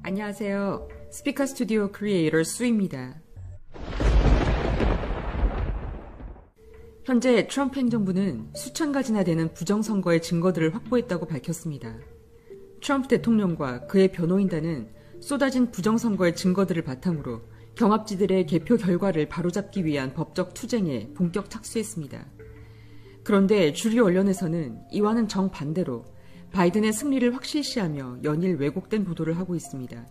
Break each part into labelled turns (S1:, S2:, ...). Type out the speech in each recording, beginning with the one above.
S1: 안녕하세요. 스피커 스튜디오 크리에이터 수입니다. 현재 트럼프 행정부는 수천 가지나 되는 부정선거의 증거들을 확보했다고 밝혔습니다. 트럼프 대통령과 그의 변호인단은 쏟아진 부정선거의 증거들을 바탕으로 경합지들의 개표 결과를 바로잡기 위한 법적 투쟁에 본격 착수했습니다. 그런데 주류 언론에서는 이와는 정반대로 바이든의 승리를 확실시하며 연일 왜곡된 보도를 하고 있습니다.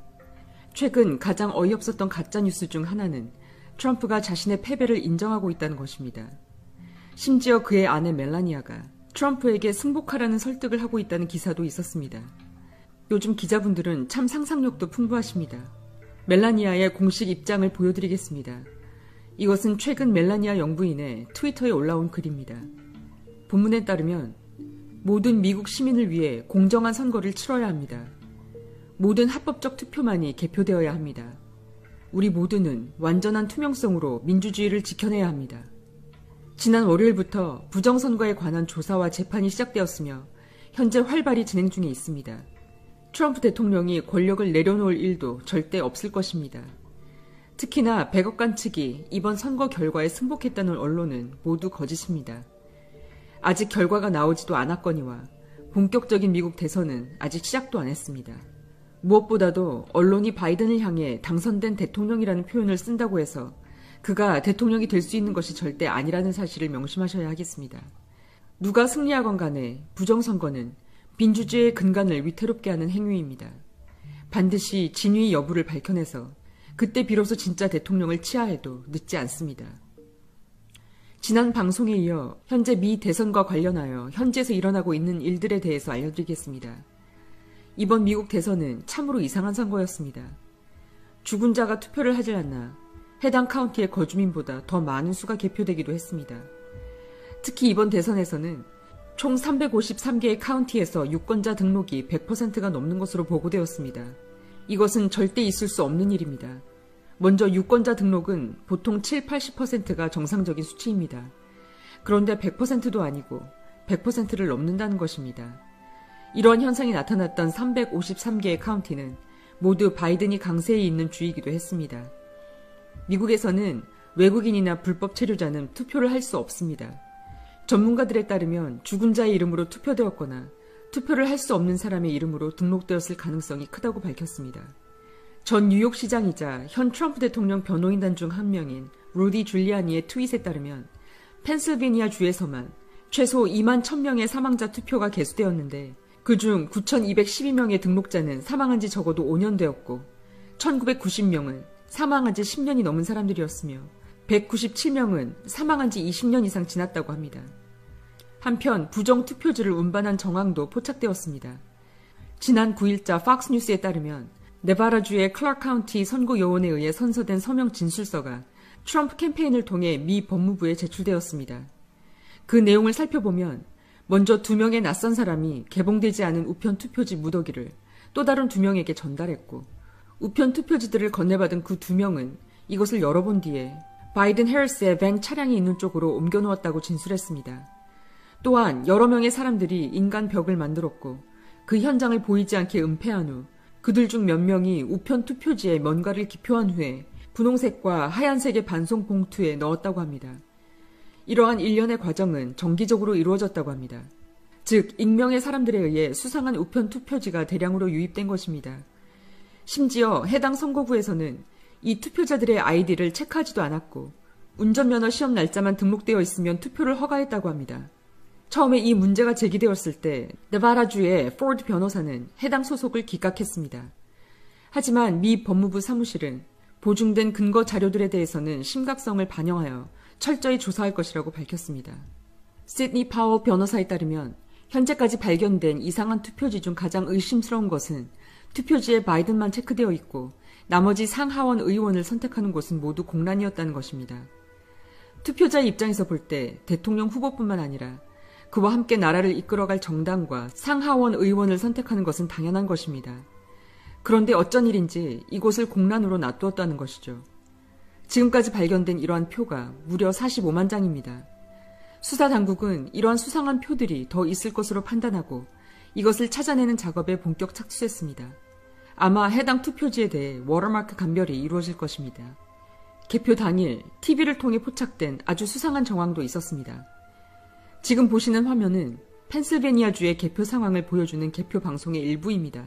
S1: 최근 가장 어이없었던 가짜뉴스 중 하나는 트럼프가 자신의 패배를 인정하고 있다는 것입니다. 심지어 그의 아내 멜라니아가 트럼프에게 승복하라는 설득을 하고 있다는 기사도 있었습니다. 요즘 기자분들은 참 상상력도 풍부하십니다. 멜라니아의 공식 입장을 보여드리겠습니다. 이것은 최근 멜라니아 영부인의 트위터에 올라온 글입니다. 본문에 따르면 모든 미국 시민을 위해 공정한 선거를 치러야 합니다. 모든 합법적 투표만이 개표되어야 합니다. 우리 모두는 완전한 투명성으로 민주주의를 지켜내야 합니다. 지난 월요일부터 부정선거에 관한 조사와 재판이 시작되었으며 현재 활발히 진행 중에 있습니다. 트럼프 대통령이 권력을 내려놓을 일도 절대 없을 것입니다. 특히나 백악관 측이 이번 선거 결과에 승복했다는 언론은 모두 거짓입니다. 아직 결과가 나오지도 않았거니와 본격적인 미국 대선은 아직 시작도 안 했습니다. 무엇보다도 언론이 바이든을 향해 당선된 대통령이라는 표현을 쓴다고 해서 그가 대통령이 될 수 있는 것이 절대 아니라는 사실을 명심하셔야 하겠습니다. 누가 승리하건 간에 부정선거는 민주주의의 근간을 위태롭게 하는 행위입니다. 반드시 진위 여부를 밝혀내서 그때 비로소 진짜 대통령을 치하해도 늦지 않습니다. 지난 방송에 이어 현재 미 대선과 관련하여 현지에서 일어나고 있는 일들에 대해서 알려드리겠습니다. 이번 미국 대선은 참으로 이상한 선거였습니다. 죽은 자가 투표를 하질 않나 해당 카운티의 거주민보다 더 많은 수가 개표되기도 했습니다. 특히 이번 대선에서는 총 353개의 카운티에서 유권자 등록이 100%가 넘는 것으로 보고되었습니다. 이것은 절대 있을 수 없는 일입니다. 먼저 유권자 등록은 보통 7-80%가 정상적인 수치입니다. 그런데 100%도 아니고 100%를 넘는다는 것입니다. 이러한 현상이 나타났던 353개의 카운티는 모두 바이든이 강세에 있는 주이기도 했습니다. 미국에서는 외국인이나 불법 체류자는 투표를 할 수 없습니다. 전문가들에 따르면 죽은 자의 이름으로 투표되었거나 투표를 할 수 없는 사람의 이름으로 등록되었을 가능성이 크다고 밝혔습니다. 전 뉴욕시장이자 현 트럼프 대통령 변호인단 중 한 명인 루디 줄리아니의 트윗에 따르면 펜실베니아 주에서만 최소 2만 1000명의 사망자 투표가 개수되었는데 그중 9212명의 등록자는 사망한 지 적어도 5년 되었고 1990명은 사망한 지 10년이 넘은 사람들이었으며 197명은 사망한 지 20년 이상 지났다고 합니다. 한편 부정투표지를 운반한 정황도 포착되었습니다. 지난 9일자 팍스뉴스에 따르면 네바다주의 클라크 카운티 선거요원에 의해 선서된 서명 진술서가 트럼프 캠페인을 통해 미 법무부에 제출되었습니다. 그 내용을 살펴보면 먼저 2명의 낯선 사람이 개봉되지 않은 우편 투표지 무더기를 또 다른 2명에게 전달했고 우편 투표지들을 건네받은 그 2명은 이것을 열어본 뒤에 바이든 해리스의 밴 차량이 있는 쪽으로 옮겨놓았다고 진술했습니다. 또한 여러 명의 사람들이 인간 벽을 만들었고 그 현장을 보이지 않게 은폐한 후 그들 중 몇 명이 우편 투표지에 뭔가를 기표한 후에 분홍색과 하얀색의 반송 봉투에 넣었다고 합니다. 이러한 일련의 과정은 정기적으로 이루어졌다고 합니다. 즉 익명의 사람들에 의해 수상한 우편 투표지가 대량으로 유입된 것입니다. 심지어 해당 선거구에서는 이 투표자들의 아이디를 체크하지도 않았고 운전면허 시험 날짜만 등록되어 있으면 투표를 허가했다고 합니다. 처음에 이 문제가 제기되었을 때 네바다주의 포드 변호사는 해당 소속을 기각했습니다. 하지만 미 법무부 사무실은 보증된 근거 자료들에 대해서는 심각성을 반영하여 철저히 조사할 것이라고 밝혔습니다. 시드니 파월 변호사에 따르면 현재까지 발견된 이상한 투표지 중 가장 의심스러운 것은 투표지에 바이든만 체크되어 있고 나머지 상하원 의원을 선택하는 곳은 모두 공란이었다는 것입니다. 투표자의 입장에서 볼 때 대통령 후보뿐만 아니라 그와 함께 나라를 이끌어갈 정당과 상하원 의원을 선택하는 것은 당연한 것입니다. 그런데 어쩐 일인지 이곳을 공란으로 놔두었다는 것이죠. 지금까지 발견된 이러한 표가 무려 45만 장입니다. 수사당국은 이러한 수상한 표들이 더 있을 것으로 판단하고 이것을 찾아내는 작업에 본격 착수했습니다. 아마 해당 투표지에 대해 워터마크 감별이 이루어질 것입니다. 개표 당일 TV를 통해 포착된 아주 수상한 정황도 있었습니다. 지금 보시는 화면은 펜실베니아주의 개표 상황을 보여주는 개표 방송의 일부입니다.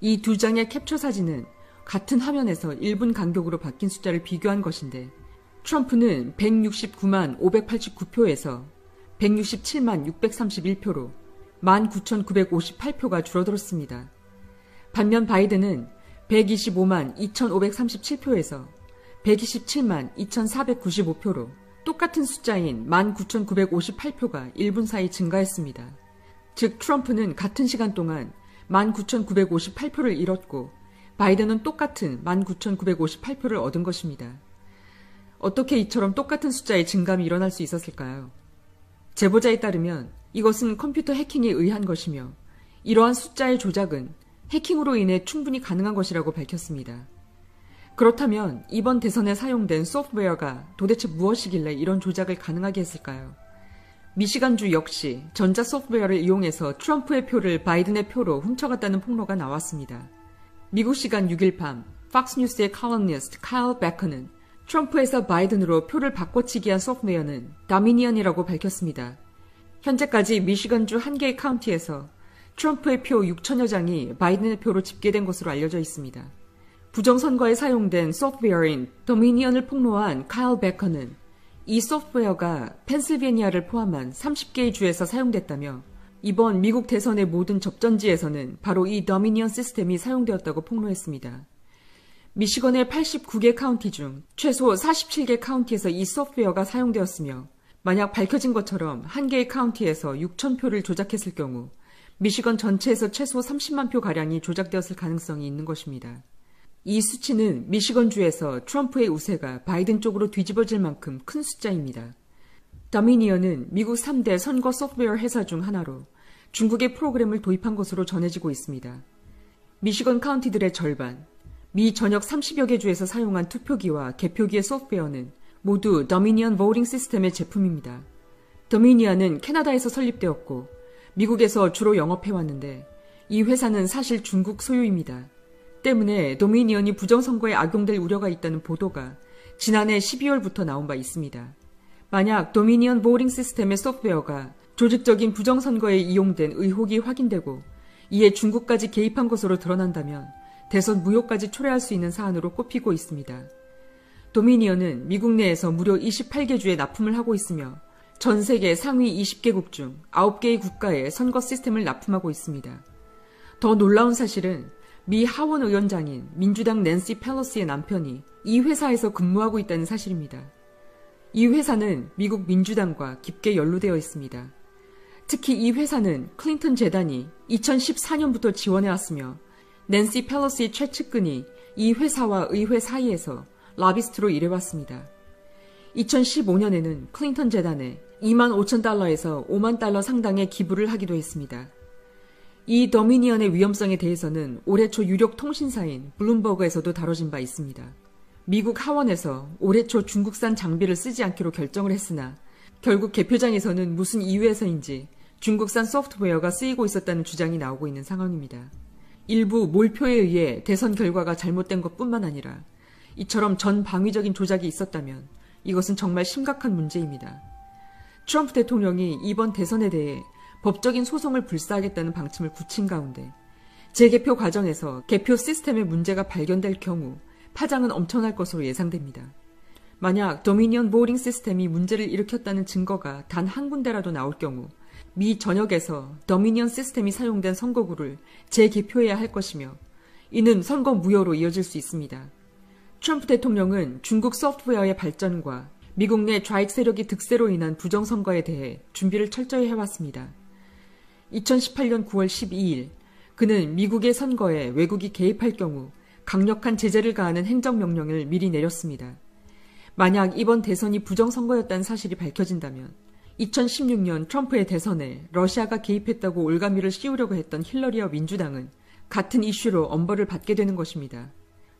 S1: 이 두 장의 캡처 사진은 같은 화면에서 1분 간격으로 바뀐 숫자를 비교한 것인데 트럼프는 169만 589표에서 167만 631표로 19,958표가 줄어들었습니다. 반면 바이든은 125만 2,537표에서 127만 2,495표로 똑같은 숫자인 19,958표가 1분 사이 증가했습니다. 즉 트럼프는 같은 시간 동안 19,958표를 잃었고 바이든은 똑같은 19,958표를 얻은 것입니다. 어떻게 이처럼 똑같은 숫자의 증감이 일어날 수 있었을까요? 제보자에 따르면 이것은 컴퓨터 해킹에 의한 것이며 이러한 숫자의 조작은 해킹으로 인해 충분히 가능한 것이라고 밝혔습니다. 그렇다면 이번 대선에 사용된 소프트웨어가 도대체 무엇이길래 이런 조작을 가능하게 했을까요? 미시간주 역시 전자 소프트웨어를 이용해서 트럼프의 표를 바이든의 표로 훔쳐갔다는 폭로가 나왔습니다. 미국 시간 6일 밤 팍스뉴스의 칼럼니스트 카일 베커는 트럼프에서 바이든으로 표를 바꿔치기 한 소프트웨어는 다미니언이라고 밝혔습니다. 현재까지 미시간주 한 개의 카운티에서 트럼프의 표 6천여 장이 바이든의 표로 집계된 것으로 알려져 있습니다. 부정선거에 사용된 소프트웨어인 도미니언을 폭로한 카일 베커는 이 소프트웨어가 펜실베니아를 포함한 30개의 주에서 사용됐다며 이번 미국 대선의 모든 접전지에서는 바로 이 도미니언 시스템이 사용되었다고 폭로했습니다. 미시건의 89개 카운티 중 최소 47개 카운티에서 이 소프트웨어가 사용되었으며 만약 밝혀진 것처럼 한 개의 카운티에서 6,000표를 조작했을 경우 미시건 전체에서 최소 30만 표가량이 조작되었을 가능성이 있는 것입니다. 이 수치는 미시건주에서 트럼프의 우세가 바이든 쪽으로 뒤집어질 만큼 큰 숫자입니다. 다미니언은 미국 3대 선거 소프트웨어 회사 중 하나로 중국의 프로그램을 도입한 것으로 전해지고 있습니다. 미시건 카운티들의 절반, 미 전역 30여 개 주에서 사용한 투표기와 개표기의 소프트웨어는 모두 도미니언 보팅 시스템의 제품입니다. 도미니언은 캐나다에서 설립되었고 미국에서 주로 영업해왔는데 이 회사는 사실 중국 소유입니다. 때문에 도미니언이 부정선거에 악용될 우려가 있다는 보도가 지난해 12월부터 나온 바 있습니다. 만약 도미니언 보팅 시스템의 소프트웨어가 조직적인 부정선거에 이용된 의혹이 확인되고 이에 중국까지 개입한 것으로 드러난다면 대선 무효까지 초래할 수 있는 사안으로 꼽히고 있습니다. 도미니언은 미국 내에서 무려 28개 주에 납품을 하고 있으며 전 세계 상위 20개국 중 9개의 국가에 선거 시스템을 납품하고 있습니다. 더 놀라운 사실은 미 하원 의원장인 민주당 낸시 펠로시의 남편이 이 회사에서 근무하고 있다는 사실입니다. 이 회사는 미국 민주당과 깊게 연루되어 있습니다. 특히 이 회사는 클린턴 재단이 2014년부터 지원해왔으며 낸시 펠로시 최측근이 이 회사와 의회 사이에서 라비스트로 일해왔습니다. 2015년에는 클린턴 재단에 25,000달러에서 5만 달러 상당의 기부를 하기도 했습니다. 이 도미니언의 위험성에 대해서는 올해 초 유력 통신사인 블룸버그에서도 다뤄진 바 있습니다. 미국 하원에서 올해 초 중국산 장비를 쓰지 않기로 결정을 했으나 결국 개표장에서는 무슨 이유에서인지 중국산 소프트웨어가 쓰이고 있었다는 주장이 나오고 있는 상황입니다. 일부 몰표에 의해 대선 결과가 잘못된 것뿐만 아니라 이처럼 전방위적인 조작이 있었다면 이것은 정말 심각한 문제입니다. 트럼프 대통령이 이번 대선에 대해 법적인 소송을 불사하겠다는 방침을 굳힌 가운데 재개표 과정에서 개표 시스템에 문제가 발견될 경우 파장은 엄청날 것으로 예상됩니다. 만약 도미니언 보팅 시스템이 문제를 일으켰다는 증거가 단 한 군데라도 나올 경우 미 전역에서 도미니언 시스템이 사용된 선거구를 재개표해야 할 것이며 이는 선거 무효로 이어질 수 있습니다. 트럼프 대통령은 중국 소프트웨어의 발전과 미국 내 좌익 세력이 득세로 인한 부정선거에 대해 준비를 철저히 해왔습니다. 2018년 9월 12일 그는 미국의 선거에 외국이 개입할 경우 강력한 제재를 가하는 행정명령을 미리 내렸습니다. 만약 이번 대선이 부정선거였다는 사실이 밝혀진다면 2016년 트럼프의 대선에 러시아가 개입했다고 올가미를 씌우려고 했던 힐러리와 민주당은 같은 이슈로 엄벌을 받게 되는 것입니다.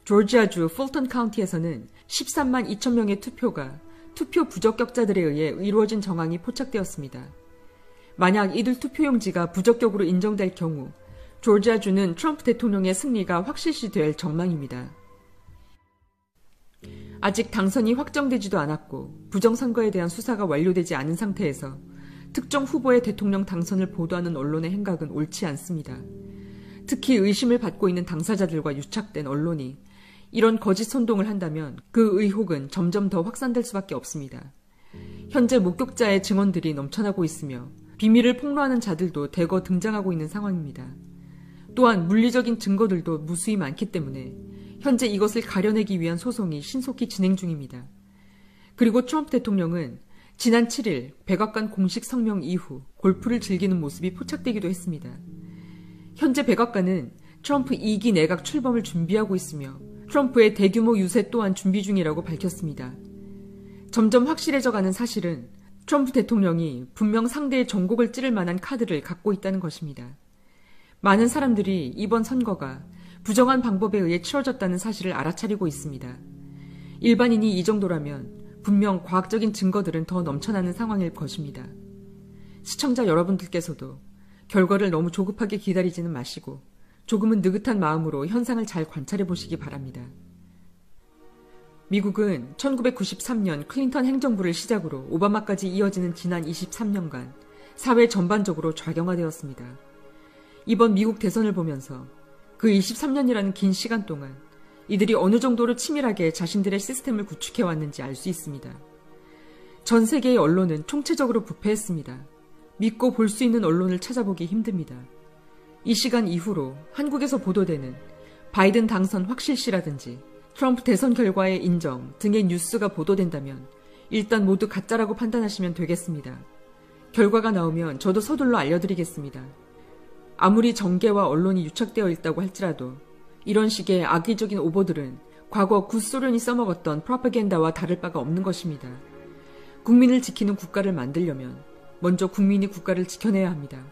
S1: 조지아주 풀턴 카운티에서는 13만 2천 명의 투표가 투표 부적격자들에 의해 이루어진 정황이 포착되었습니다. 만약 이들 투표용지가 부적격으로 인정될 경우 조지아주는 트럼프 대통령의 승리가 확실시될 전망입니다. 아직 당선이 확정되지도 않았고 부정선거에 대한 수사가 완료되지 않은 상태에서 특정 후보의 대통령 당선을 보도하는 언론의 행각은 옳지 않습니다. 특히 의심을 받고 있는 당사자들과 유착된 언론이 이런 거짓 선동을 한다면 그 의혹은 점점 더 확산될 수밖에 없습니다. 현재 목격자의 증언들이 넘쳐나고 있으며 비밀을 폭로하는 자들도 대거 등장하고 있는 상황입니다. 또한 물리적인 증거들도 무수히 많기 때문에 현재 이것을 가려내기 위한 소송이 신속히 진행 중입니다. 그리고 트럼프 대통령은 지난 7일 백악관 공식 성명 이후 골프를 즐기는 모습이 포착되기도 했습니다. 현재 백악관은 트럼프 2기 내각 출범을 준비하고 있으며 트럼프의 대규모 유세 또한 준비 중이라고 밝혔습니다. 점점 확실해져가는 사실은 트럼프 대통령이 분명 상대의 전곡을 찌를 만한 카드를 갖고 있다는 것입니다. 많은 사람들이 이번 선거가 부정한 방법에 의해 치러졌다는 사실을 알아차리고 있습니다. 일반인이 이 정도라면 분명 과학적인 증거들은 더 넘쳐나는 상황일 것입니다. 시청자 여러분들께서도 결과를 너무 조급하게 기다리지는 마시고 조금은 느긋한 마음으로 현상을 잘 관찰해 보시기 바랍니다. 미국은 1993년 클린턴 행정부를 시작으로 오바마까지 이어지는 지난 23년간 사회 전반적으로 좌경화되었습니다. 이번 미국 대선을 보면서 그 23년이라는 긴 시간 동안 이들이 어느 정도로 치밀하게 자신들의 시스템을 구축해왔는지 알 수 있습니다. 전 세계의 언론은 총체적으로 부패했습니다. 믿고 볼 수 있는 언론을 찾아보기 힘듭니다. 이 시간 이후로 한국에서 보도되는 바이든 당선 확실시라든지 트럼프 대선 결과의 인정 등의 뉴스가 보도된다면 일단 모두 가짜라고 판단하시면 되겠습니다. 결과가 나오면 저도 서둘러 알려드리겠습니다. 아무리 정계와 언론이 유착되어 있다고 할지라도 이런 식의 악의적인 오보들은 과거 구소련이 써먹었던 프로파간다와 다를 바가 없는 것입니다. 국민을 지키는 국가를 만들려면 먼저 국민이 국가를 지켜내야 합니다.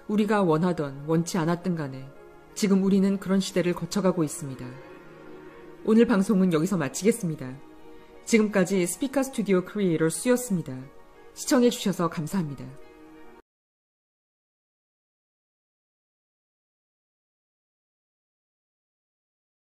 S1: 우리가 원하던 원치 않았든 간에 지금 우리는 그런 시대를 거쳐가고 있습니다. 오늘 방송은 여기서 마치겠습니다. 지금까지 스피커 스튜디오 크리에이터 수였습니다. 시청해주셔서 감사합니다.